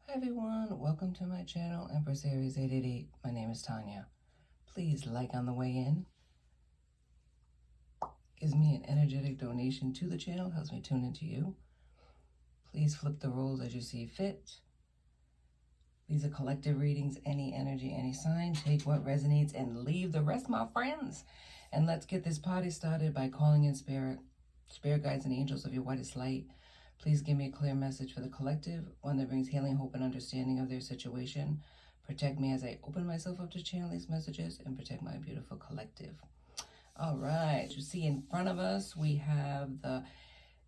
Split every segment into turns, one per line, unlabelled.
Hi everyone, welcome to my channel, Empress Aries 888. My name is Tanya. Please like on the way in. Gives me an energetic donation to the channel, helps me tune into you. Please flip the roles as you see fit. These are collective readings, any energy, any sign. Take what resonates and leave the rest, my friends. And let's get this party started by calling in spirit guides and angels of your whitest light. Please give me a clear message for the collective, one that brings healing, hope, and understanding of their situation. Protect me as I open myself up to channel these messages and protect my beautiful collective. All right, you see in front of us, we have the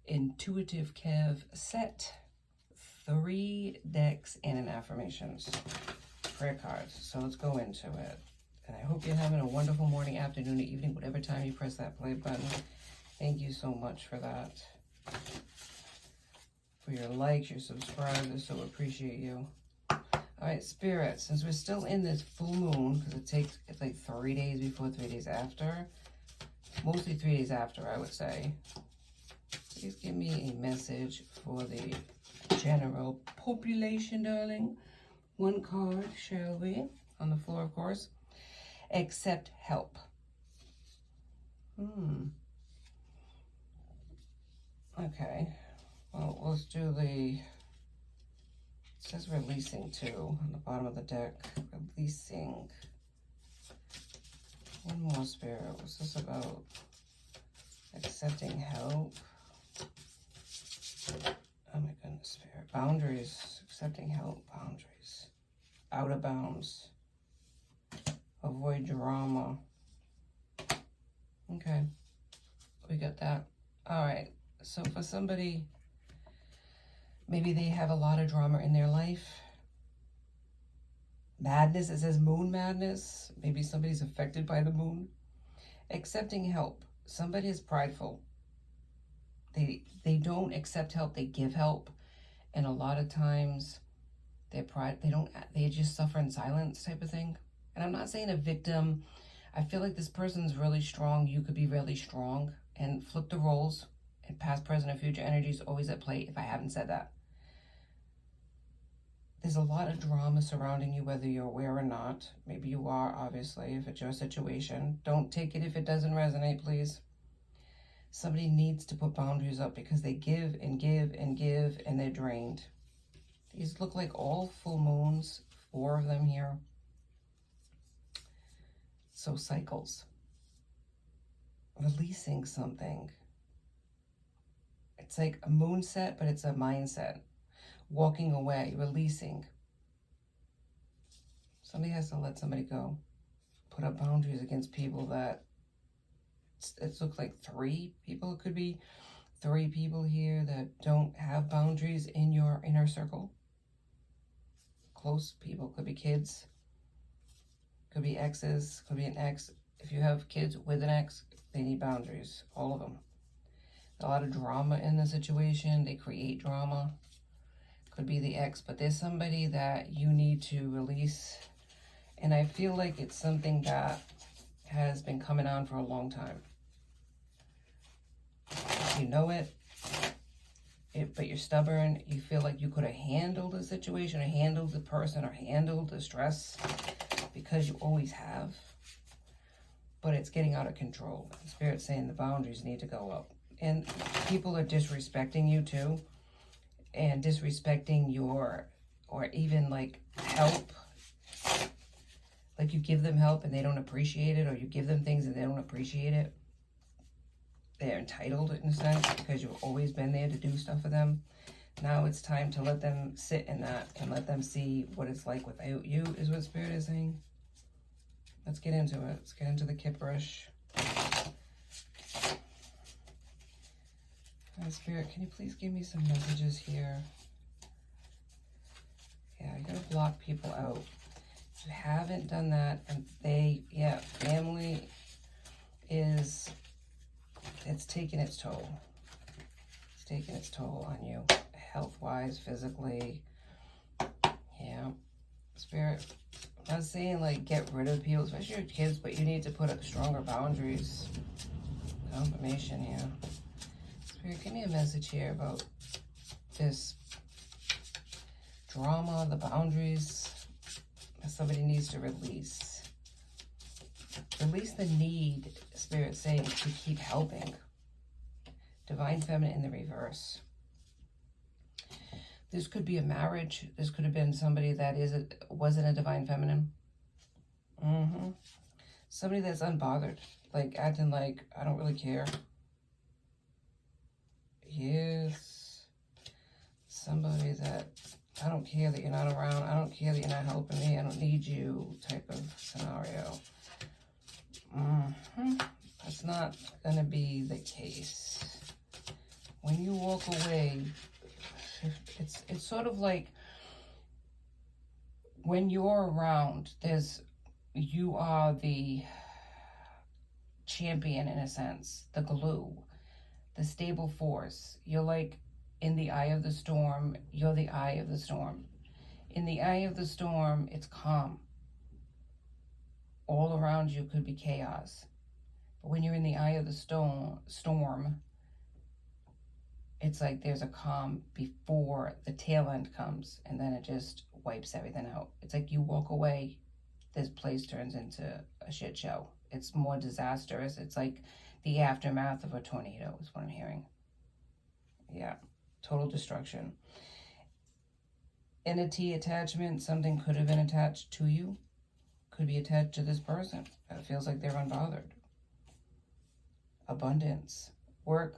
Intuitive Kev set, 3 decks, and an affirmations prayer cards. So let's go into it. And I hope you're having a wonderful morning, afternoon, or evening, whatever time you press that play button. Thank you so much for that. For your likes, your subscribers, so appreciate you. All right, Spirit, since we're still in this full moon, because it's like 3 days before, 3 days after, mostly 3 days after, I would say. Please give me a message for the general population, darling. 1 card, shall we? On the floor, of course. Accept help. Okay. Well, let's do it says releasing too on the bottom of the deck. Releasing. One more, Spirit. What's this about? Accepting help. Oh my goodness, Spirit. Boundaries. Accepting help. Boundaries. Out of bounds. Avoid drama. Okay. We got that. All right. So for somebody, maybe they have a lot of drama in their life. Madness, it says moon madness. Maybe somebody's affected by the moon. Accepting help. Somebody is prideful. They don't accept help, they give help. And a lot of times they just suffer in silence type of thing. And I'm not saying a victim. I feel like this person's really strong. You could be really strong. And flip the roles. And past, present, and future energy is always at play if I haven't said that. There's a lot of drama surrounding you, whether you're aware or not. Maybe you are, obviously, if it's your situation. Don't take it if it doesn't resonate, please. Somebody needs to put boundaries up because they give and give and give and they're drained. These look like all full moons, 4 of them here. So cycles. Releasing something. It's like a moon set, but it's a mindset. Walking away, releasing. Somebody has to let somebody go. Put up boundaries against people that, it looks like 3 people. It could be 3 people here that don't have boundaries in your inner circle. Close people, could be kids, could be exes, could be an ex. If you have kids with an ex, they need boundaries, all of them. A lot of drama in the situation, they create drama. Could be the ex, but there's somebody that you need to release. And I feel like it's something that has been coming on for a long time. You know it, but you're stubborn. You feel like you could have handled the situation or handled the person or handled the stress because you always have. But it's getting out of control. Spirit's saying the boundaries need to go up. And people are disrespecting you too. And disrespecting your, or even like help. Like you give them help and they don't appreciate it, or you give them things and they don't appreciate it. They're entitled in a sense because you've always been there to do stuff for them. Now it's time to let them sit in that and let them see what it's like without you, is what Spirit is saying. Let's get into it. Let's get into the kipperish. Spirit, can you please give me some messages here? Yeah, you gotta block people out. If you haven't done that, and family is, it's taking its toll. It's taking its toll on you, health-wise, physically. Yeah. Spirit, I'm not saying like get rid of people, especially your kids, but you need to put up stronger boundaries. Confirmation here. Spirit, give me a message here about this drama, the boundaries that somebody needs to release. Release the need, Spirit saying, to keep helping. Divine Feminine in the reverse. This could be a marriage. This could have been somebody that wasn't a Divine Feminine. Somebody that's unbothered. Like, acting like, I don't really care. Yes. Somebody that, I don't care that you're not around. I don't care that you're not helping me. I don't need you type of scenario. That's not going to be the case. When you walk away, it's sort of like when you're around, you are the champion in a sense, the glue, the stable force. You're like in the eye of the storm. You're the eye of the storm. In the eye of the storm, it's calm. All around you could be chaos. But when you're in the eye of the storm, it's like there's a calm before the tail end comes, and then it just wipes everything out. It's like you walk away, this place turns into a shit show. It's more disastrous. It's like the aftermath of a tornado is what I'm hearing. Yeah, total destruction. Entity attachment, something could have been attached to you, could be attached to this person. It feels like they're unbothered. Abundance, work,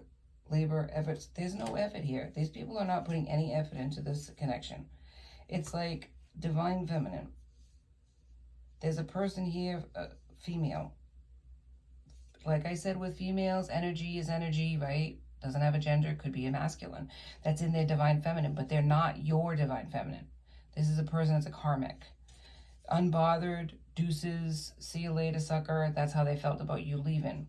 labor, efforts. There's no effort here. These people are not putting any effort into this connection. It's like Divine Feminine. There's a person here, female. Like I said, with females, energy is energy, right? Doesn't have a gender, could be a masculine. That's in their Divine Feminine, but they're not your Divine Feminine. This is a person that's a karmic. Unbothered, deuces, see you later, sucker. That's how they felt about you leaving.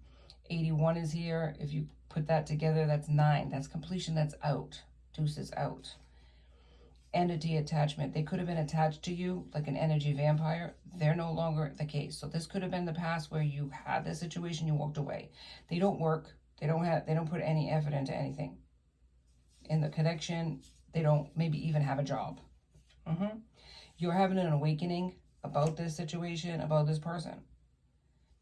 81 is here. If you put that together, that's 9. That's completion, that's out. Deuces out. Entity attachment. They could have been attached to you like an energy vampire. They're no longer the case. So this could have been the past where you had this situation, you walked away. They don't work. They don't put any effort into anything. In the connection, they don't maybe even have a job. You're having an awakening about this situation, about this person.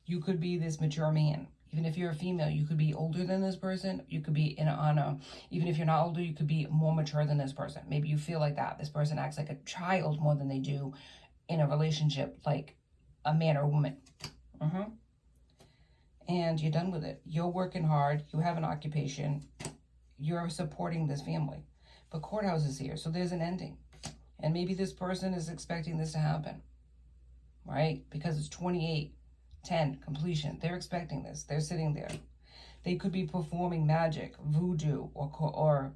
You could be this mature man. Even if you're a female, you could be older than this person. You could be even if you're not older, you could be more mature than this person. Maybe you feel like that. This person acts like a child more than they do in a relationship, like a man or a woman. And you're done with it. You're working hard. You have an occupation. You're supporting this family. But courthouse is here, so there's an ending. And maybe this person is expecting this to happen, right? Because it's 28-10 completion. They're expecting this. They're sitting there. They could be performing magic, voodoo, or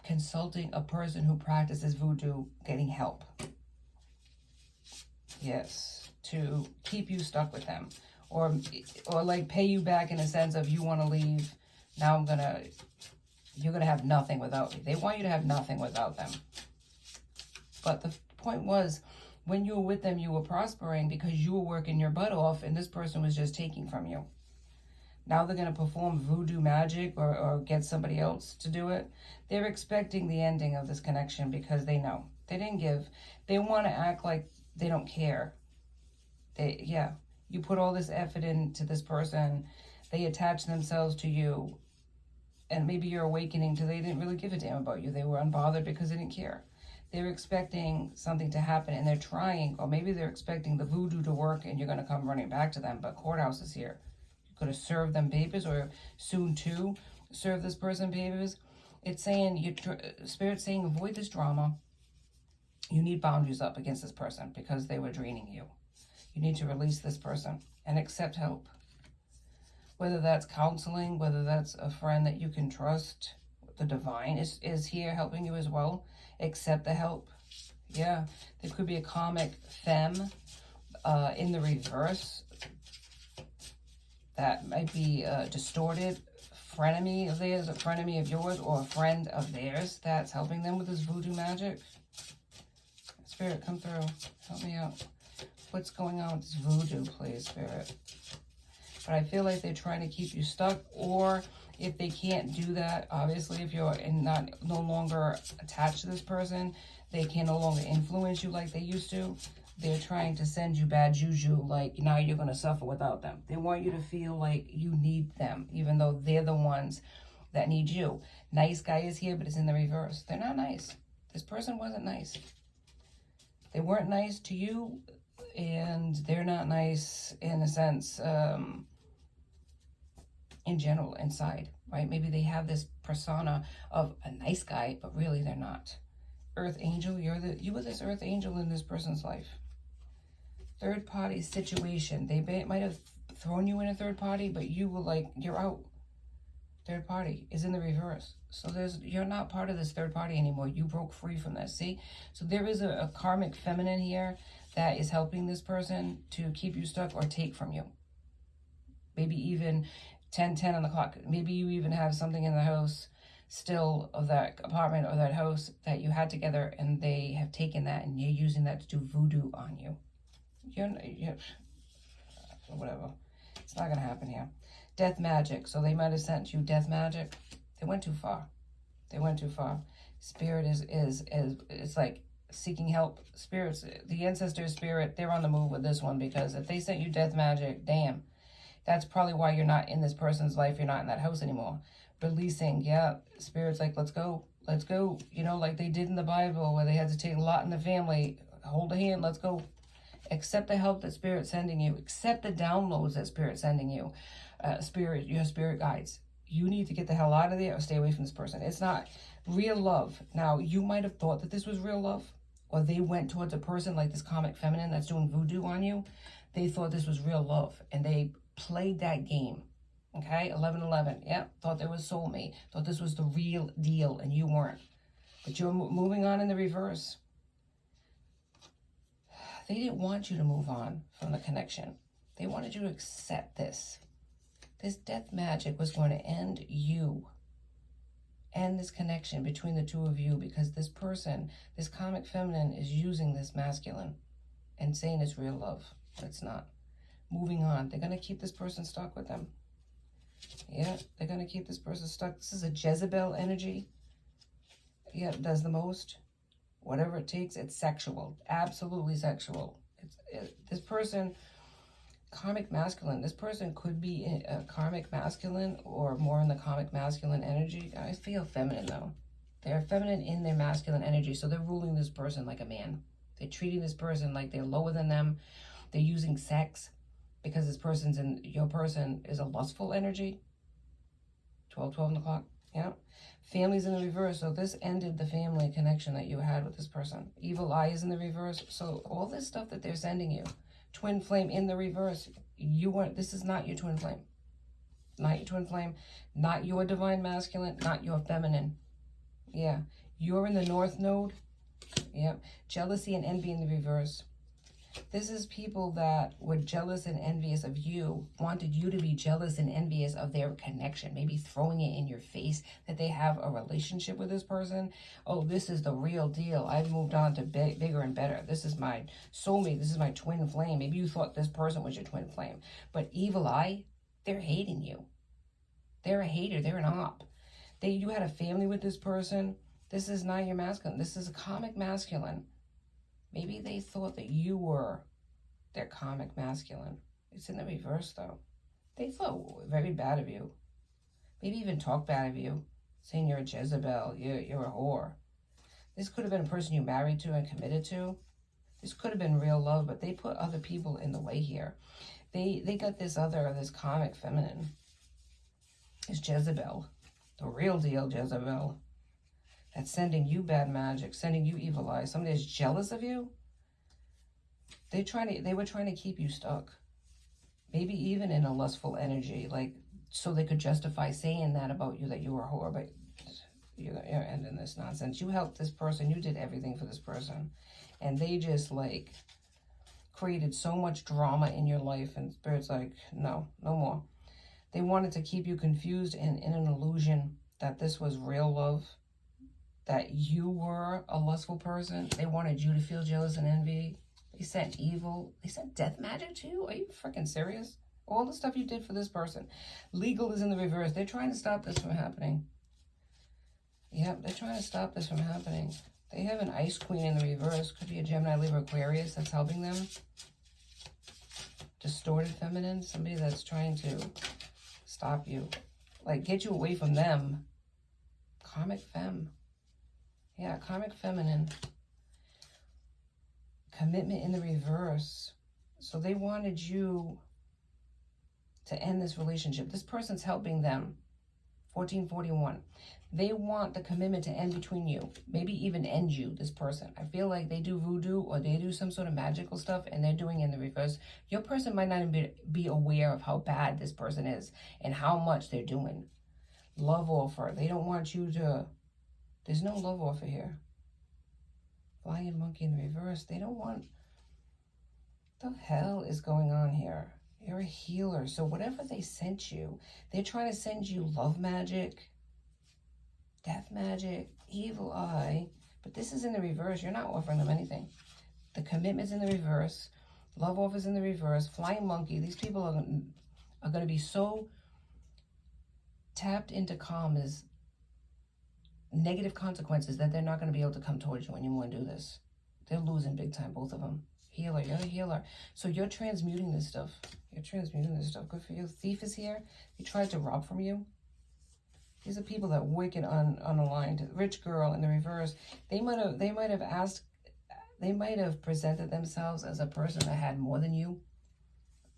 consulting a person who practices voodoo, getting help. Yes, to keep you stuck with them. Or like pay you back in a sense of you want to leave. Now you're going to have nothing without me. They want you to have nothing without them. But the point was, when you were with them, you were prospering because you were working your butt off and this person was just taking from you. Now they're going to perform voodoo magic or get somebody else to do it. They're expecting the ending of this connection because they know. They didn't give. They want to act like they don't care. You put all this effort into this person. They attach themselves to you. And maybe you're awakening to they didn't really give a damn about you. They were unbothered because they didn't care. They're expecting something to happen and they're trying, or maybe they're expecting the voodoo to work and you're going to come running back to them, but courthouse is here. You're going to serve them papers or soon to serve this person papers. It's saying, Spirit's saying, avoid this drama. You need boundaries up against this person because they were draining you. You need to release this person and accept help. Whether that's counseling, whether that's a friend that you can trust, the divine is here helping you as well. Accept the help. Yeah, there could be a karmic femme in the reverse that might be distorted frenemy of theirs, a frenemy of yours, or a friend of theirs that's helping them with this voodoo magic. Spirit, come through. Help me out. What's going on with this voodoo, please, Spirit? But I feel like they're trying to keep you stuck, or If they can't do that, obviously, if you're no longer attached to this person, they can no longer influence you like they used to. They're trying to send you bad juju, like now you're going to suffer without them. They want you to feel like you need them, even though they're the ones that need you. Nice guy is here, but it's in the reverse. They're not nice. This person wasn't nice. They weren't nice to you, and they're not nice in a sense, in general, inside, right? Maybe they have this persona of a nice guy, but really they're not. Earth angel, you were this earth angel in this person's life. Third party situation. They might have thrown you in a third party, but you were like, you're out. Third party is in the reverse. So you're not part of this third party anymore. You broke free from this. See? So there is a karmic feminine here that is helping this person to keep you stuck or take from you. Maybe even 10:10 on the clock. Maybe you even have something in the house still of that apartment or that house that you had together, and they have taken that and you're using that to do voodoo on you. You're whatever. It's not going to happen here. Death magic. So they might have sent you death magic. They went too far. They went too far. Spirit is it's like seeking help. Spirits, the ancestor spirit, they're on the move with this one, because if they sent you death magic, damn, that's probably why you're not in this person's life. You're not in that house anymore. Releasing, yeah, spirits like, let's go. Let's go. You know, like they did in the Bible where they had to take a lot in the family. Hold a hand, let's go. Accept the help that Spirit's sending you. Accept the downloads that Spirit's sending you. Your spirit guides. You need to get the hell out of there or stay away from this person. It's not real love. Now, you might have thought that this was real love, or they went towards a person like this comic feminine that's doing voodoo on you. They thought this was real love, and they played that game. Okay, 11-11. Yeah, thought there was soulmate. Thought this was the real deal, and you weren't. But you're moving on in the reverse. They didn't want you to move on from the connection. They wanted you to accept this. This death magic was going to end you. End this connection between the two of you, because this person, this comic feminine, is using this masculine and saying it's real love. But it's not. Moving on. They're going to keep this person stuck with them. Yeah, they're going to keep this person stuck. This is a Jezebel energy. Yeah, it does the most. Whatever it takes, it's sexual. Absolutely sexual. This person, karmic masculine, this person could be a karmic masculine or more in the karmic masculine energy. I feel feminine, though. They're feminine in their masculine energy, so they're ruling this person like a man. They're treating this person like they're lower than them. They're using sex because your person is a lustful energy. 12 on the clock. Yeah. Family's in the reverse. So this ended the family connection that you had with this person. Evil eye is in the reverse. So all this stuff that they're sending you. Twin flame in the reverse. This is not your twin flame. Not your twin flame. Not your divine masculine. Not your feminine. Yeah. You're in the north node. Yeah. Jealousy and envy in the reverse. This is people that were jealous and envious of you, wanted you to be jealous and envious of their connection, maybe throwing it in your face that they have a relationship with this person. Oh, this is the real deal. I've moved on to bigger and better. This is my soulmate. This is my twin flame. Maybe you thought this person was your twin flame. But evil eye, they're hating you. They're a hater. They're an op. You had a family with this person. This is not your masculine. This is a comic masculine. Maybe they thought that you were their karmic masculine. It's in the reverse, though. They thought very bad of you. Maybe even talk bad of you, saying you're a Jezebel, you're a whore. This could have been a person you married to and committed to. This could have been real love, but they put other people in the way here. They got this karmic feminine. It's Jezebel, the real deal Jezebel. That's sending you bad magic, sending you evil eyes. Somebody that's jealous of you. They were trying to keep you stuck. Maybe even in a lustful energy, like so they could justify saying that about you, that you were a whore, but you're ending this nonsense. You helped this person, you did everything for this person. And they just like created so much drama in your life, and Spirit's like, no more. They wanted to keep you confused and in an illusion that this was real love, that you were a lustful person. They wanted you to feel jealous and envy. They sent evil. They sent death magic to you. Are you freaking serious? All the stuff you did for this person. Legal is in the reverse. They're trying to stop this from happening. Yep, they're trying to stop this from happening. They have an Ice Queen in the reverse. Could be a Gemini, Libra, Aquarius that's helping them. Distorted feminine. Somebody that's trying to stop you. Like, get you away from them. Karmic femme. Yeah, karmic feminine. Commitment in the reverse. So they wanted you to end this relationship. This person's helping them. 1441. They want the commitment to end between you. Maybe even end you, this person. I feel like they do voodoo or they do some sort of magical stuff and they're doing it in the reverse. Your person might not even be aware of how bad this person is and how much they're doing. Love offer. They don't want you to... There's no love offer here. Flying monkey in the reverse. They don't want... What the hell is going on here? You're a healer. So whatever they sent you, they're trying to send you love magic, death magic, evil eye. But this is in the reverse. You're not offering them anything. The commitment's in the reverse. Love offers in the reverse. Flying monkey. These people are going to be so tapped into karma's negative consequences that they're not going to be able to come towards you anymore and do this. They're losing big time, both of them. Healer, you're a healer. So you're transmuting this stuff. You're transmuting this stuff. Good for you. Thief is here. He tried to rob from you. These are people that wicked unaligned. Rich girl in the reverse. They might have presented themselves as a person that had more than you.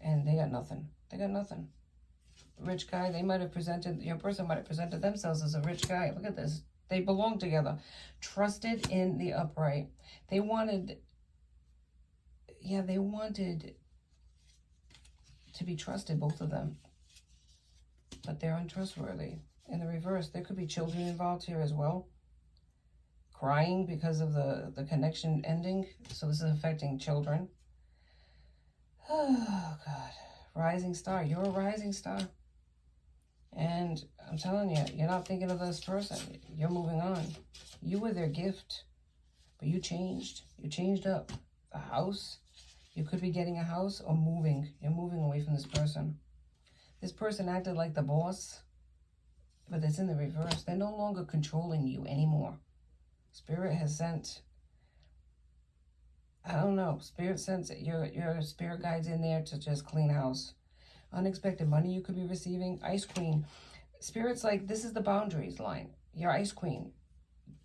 And they got nothing. They got nothing. Rich guy, your person might have presented themselves as a rich guy. Look at this. They belong together. Trusted in the upright. They wanted to be trusted, both of them. But they're untrustworthy. In the reverse, there could be children involved here as well. Crying because of the connection ending. So this is affecting children. Oh, God. Rising star. You're a rising star. And I'm telling you, you're not thinking of this person. You're moving on. You were their gift. But you changed. You changed up. A house. You could be getting a house or moving. You're moving away from this person. This person acted like the boss. But it's in the reverse. They're no longer controlling you anymore. Spirit has sent... I don't know. Spirit sends your spirit guides in there to just clean house. Unexpected money you could be receiving. Ice Queen. Spirit's like, this is the boundaries line. You're Ice Queen.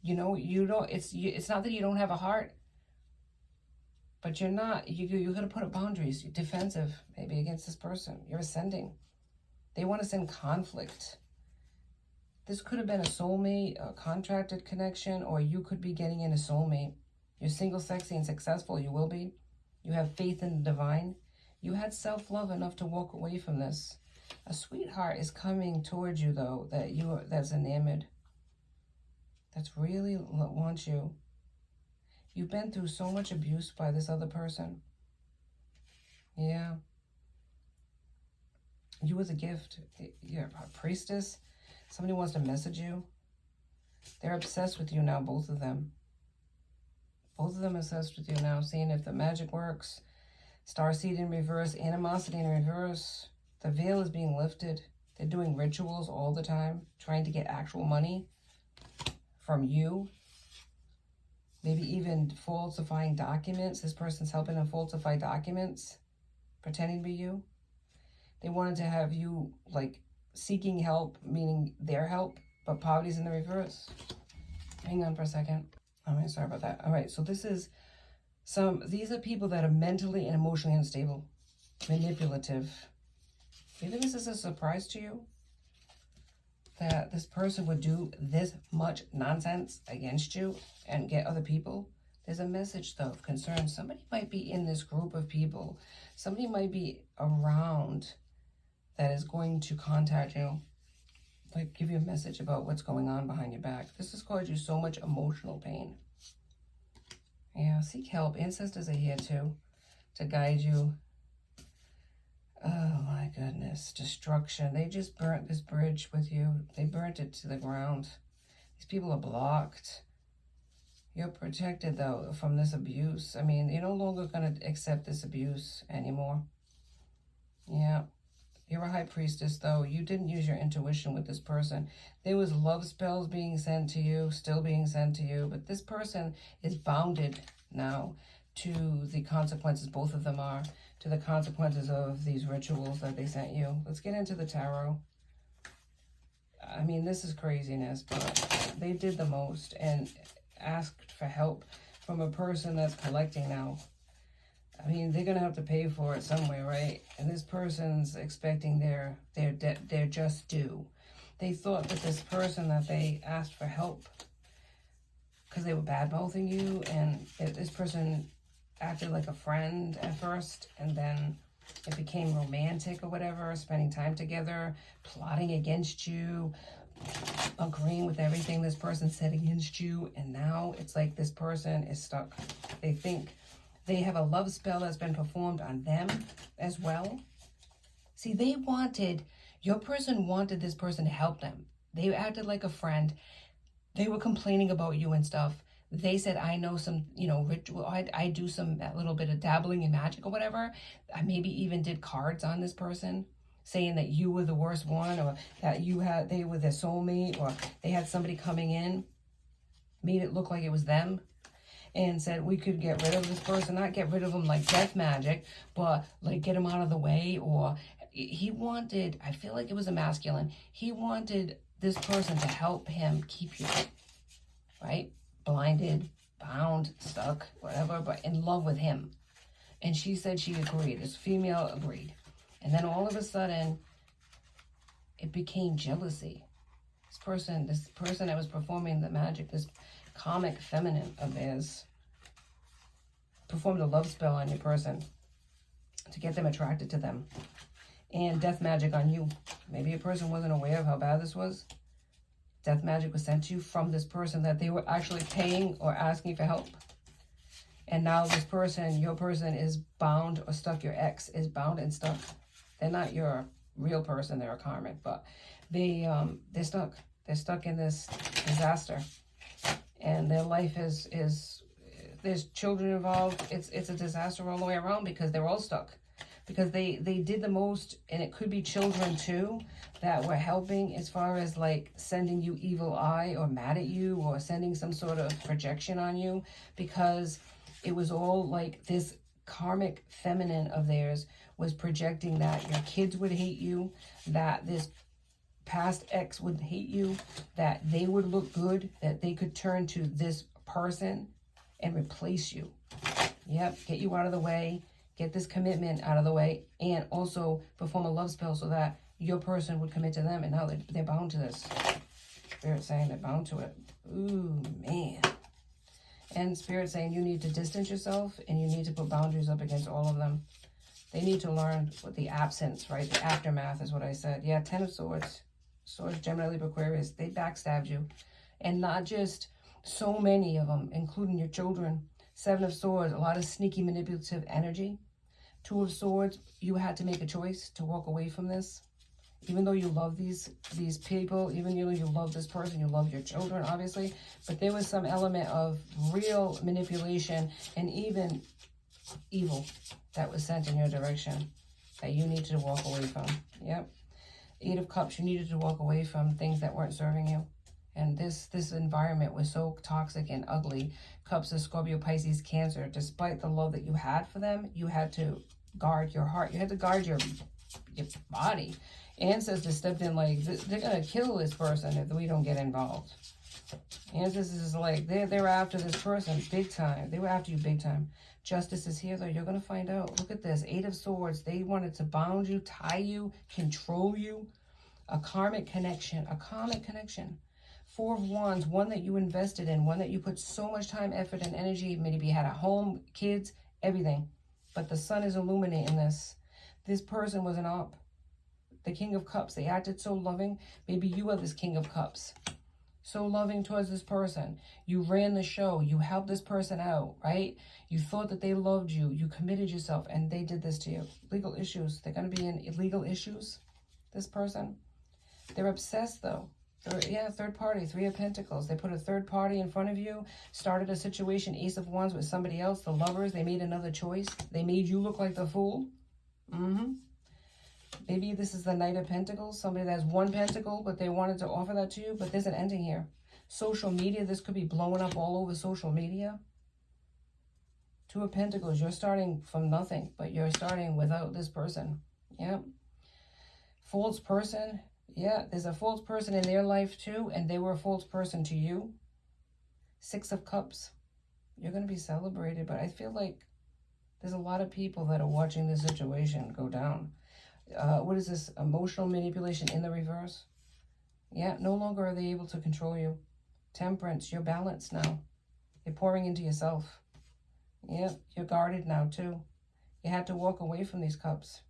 You know, it's not that you don't have a heart. But you're not, you're going to put up boundaries. You're defensive, maybe, against this person. You're ascending. They want to send conflict. This could have been a soulmate, a contracted connection, or you could be getting in a soulmate. You're single, sexy, and successful. You will be. You have faith in the divine. You had self-love enough to walk away from this. A sweetheart is coming towards you, though, that's enamored. That's really wants you. You've been through so much abuse by this other person. Yeah. You was a gift. You're a priestess. Somebody wants to message you. They're obsessed with you now, both of them. Both of them obsessed with you now, seeing if the magic works. Starseed in reverse, animosity in reverse. The veil is being lifted. They're doing rituals all the time, trying to get actual money from you. Maybe even falsifying documents. This person's helping them falsify documents, pretending to be you. They wanted to have you, like, seeking help, meaning their help, but poverty's in the reverse. Hang on for a second. I'm sorry about that. All right, so these are people that are mentally and emotionally unstable, manipulative. Maybe this is a surprise to you that this person would do this much nonsense against you and get other people. There's a message, though, of concern. Somebody might be in this group of people. Somebody might be around that is going to contact you, like give you a message about what's going on behind your back. This has caused you so much emotional pain. Yeah, seek help. Ancestors are here, too, to guide you. Oh, my goodness. Destruction. They just burnt this bridge with you. They burnt it to the ground. These people are blocked. You're protected, though, from this abuse. I mean, you're no longer going to accept this abuse anymore. Yeah. You're a high priestess, though. You didn't use your intuition with this person. There was love spells being sent to you, still being sent to you, but this person is bounded now to the consequences, both of them are, to the consequences of these rituals that they sent you. Let's get into the tarot. I mean, this is craziness, but they did the most and asked for help from a person that's collecting now. I mean, they're going to have to pay for it somewhere, right? And this person's expecting their just due. They thought that this person that they asked for help, because they were bad-mouthing you, and this person acted like a friend at first, and then it became romantic or whatever, spending time together, plotting against you, agreeing with everything this person said against you, and now it's like this person is stuck. They think they have a love spell that's been performed on them as well. See, your person wanted this person to help them. They acted like a friend. They were complaining about you and stuff. They said, I know some, ritual. I do some, a little bit of dabbling in magic or whatever. I maybe even did cards on this person, saying that you were the worst one, or that they were their soulmate, or they had somebody coming in, made it look like it was them, and said we could get rid of this person, not get rid of them like death magic, but like get him out of the way. Or he wanted, I feel like it was a masculine, he wanted this person to help him keep you, right? Blinded, bound, stuck, whatever, but in love with him. And she said she agreed. This female agreed. And then all of a sudden, it became jealousy. This person that was performing the magic, this comic feminine of theirs, performed a love spell on your person to get them attracted to them. And death magic on you. Maybe a person wasn't aware of how bad this was. Death magic was sent to you from this person that they were actually paying or asking for help. And now this person, your person, is bound or stuck. Your ex is bound and stuck. They're not your real person. They're a karmic, but they're stuck. They're stuck in this disaster. And their life is there's children involved. It's a disaster all the way around because they're all stuck. Because they did the most, and it could be children too, that were helping as far as like sending you evil eye or mad at you or sending some sort of projection on you, because it was all like this karmic feminine of theirs was projecting that your kids would hate you, that this past ex would hate you, that they would look good, that they could turn to this person and replace you. Yep, get you out of the way, get this commitment out of the way, and also perform a love spell so that your person would commit to them, and now they're bound to this. Spirit saying they're bound to it. Ooh, man. And Spirit saying you need to distance yourself, and you need to put boundaries up against all of them. They need to learn what the absence, right? The aftermath is what I said. Yeah, 10 of Swords. Swords, Gemini, Libra, Aquarius. They backstabbed you. And not just so many of them, including your children. 7 of Swords, a lot of sneaky manipulative energy. 2 of Swords, you had to make a choice to walk away from this. Even though you love these people, even though you love this person, you love your children, obviously. But there was some element of real manipulation and even evil that was sent in your direction that you needed to walk away from. Yep. 8 of Cups, you needed to walk away from things that weren't serving you. And this environment was so toxic and ugly. Cups of Scorpio, Pisces, Cancer. Despite the love that you had for them, you had to guard your heart. You had to guard your body. Ancestors stepped in like, they're going to kill this person if we don't get involved. Ancestors is like, they're after this person big time. They were after you big time. Justice is here, though. You're going to find out. Look at this. 8 of Swords. They wanted to bound you, tie you, control you. A karmic connection. A karmic connection. 4 of Wands. One that you invested in. One that you put so much time, effort, and energy. Maybe you had a home, kids, everything. But the sun is illuminating this. This person was an op. The King of Cups. They acted so loving. Maybe you are this King of Cups. So loving towards this person. You ran the show. You helped this person out, right? You thought that they loved you. You committed yourself, and they did this to you. Legal issues. They're going to be in illegal issues, this person. They're obsessed, though. Third party. 3 of Pentacles. They put a third party in front of you, started a situation, Ace of Wands with somebody else. The lovers, they made another choice. They made you look like the fool. Maybe this is the Knight of Pentacles. Somebody that has one pentacle, but they wanted to offer that to you. But there's an ending here. Social media. This could be blowing up all over social media. Two of Pentacles. You're starting from nothing, but you're starting without this person. Yeah. False person. Yeah, there's a false person in their life too, and they were a false person to you. Six of Cups. You're going to be celebrated, but I feel like there's a lot of people that are watching this situation go down. What is this? Emotional manipulation in the reverse. Yeah, no longer are they able to control you. Temperance, you're balanced now. You're pouring into yourself. Yeah, you're guarded now too. You had to walk away from these cups.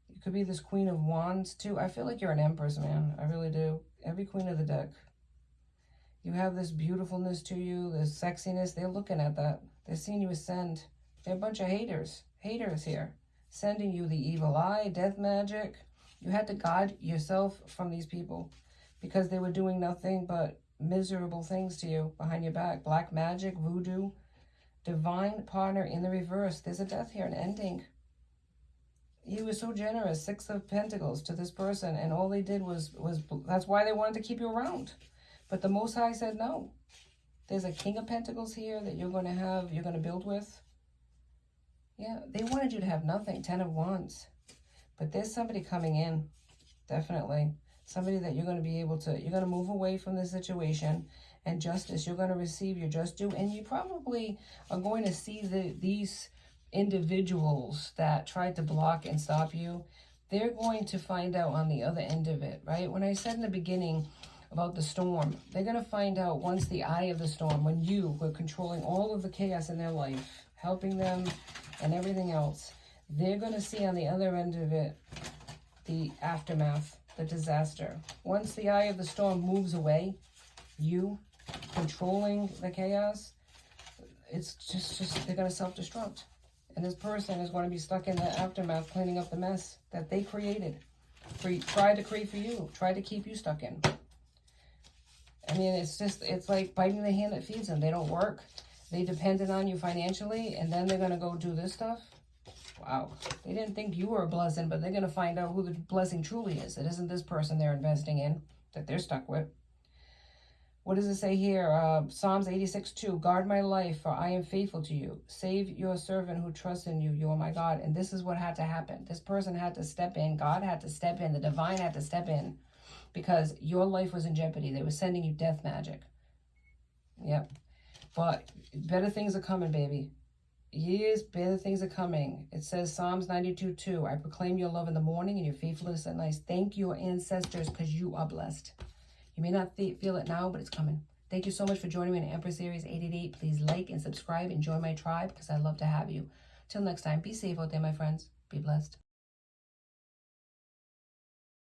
You could be this Queen of Wands too. I feel like you're an Empress, man. I really do. Every queen of the deck. You have this beautifulness to you, this sexiness. They're looking at that. They're seeing you ascend. They're a bunch of haters. Haters here. Sending you the evil eye, death magic. You had to guard yourself from these people because they were doing nothing but miserable things to you behind your back. Black magic, voodoo, divine partner in the reverse. There's a death here, an ending. He was so generous, Six of Pentacles to this person, and all they did was that's why they wanted to keep you around. But the Most High said no. There's a King of Pentacles here that you're going to build with. Yeah, they wanted you to have nothing. Ten of Wands. But there's somebody coming in. Definitely. Somebody that you're going to be able to, you're going to move away from the situation. And justice, you're going to receive your just due. And you probably are going to see these individuals that tried to block and stop you. They're going to find out on the other end of it, right? When I said in the beginning about the storm, they're going to find out once the eye of the storm, when you were controlling all of the chaos in their life, helping them and everything else, they're going to see on the other end of it the aftermath, the disaster. Once the eye of the storm moves away, you controlling the chaos, it's just they're going to self-destruct. And this person is going to be stuck in the aftermath, cleaning up the mess that they created. Tried to create for you, tried to keep you stuck in. I mean, it's like biting the hand that feeds them. They don't work. They depended on you financially, and then they're going to go do this stuff. Wow. They didn't think you were a blessing, but they're going to find out who the blessing truly is. It isn't this person they're investing in that they're stuck with. What does it say here? Psalms 86:2. Guard my life, for I am faithful to you. Save your servant who trusts in you. You are my God. And this is what had to happen. This person had to step in. God had to step in. The divine had to step in because your life was in jeopardy. They were sending you death magic. Yep. But better things are coming, baby. Years, better things are coming. It says Psalms 92:2. I proclaim your love in the morning and your faithfulness at night. Thank your ancestors because you are blessed. You may not feel it now, but it's coming. Thank you so much for joining me in Empress Aries 888. Please like and subscribe and join my tribe because I love to have you. Till next time, be safe out there, my friends. Be blessed.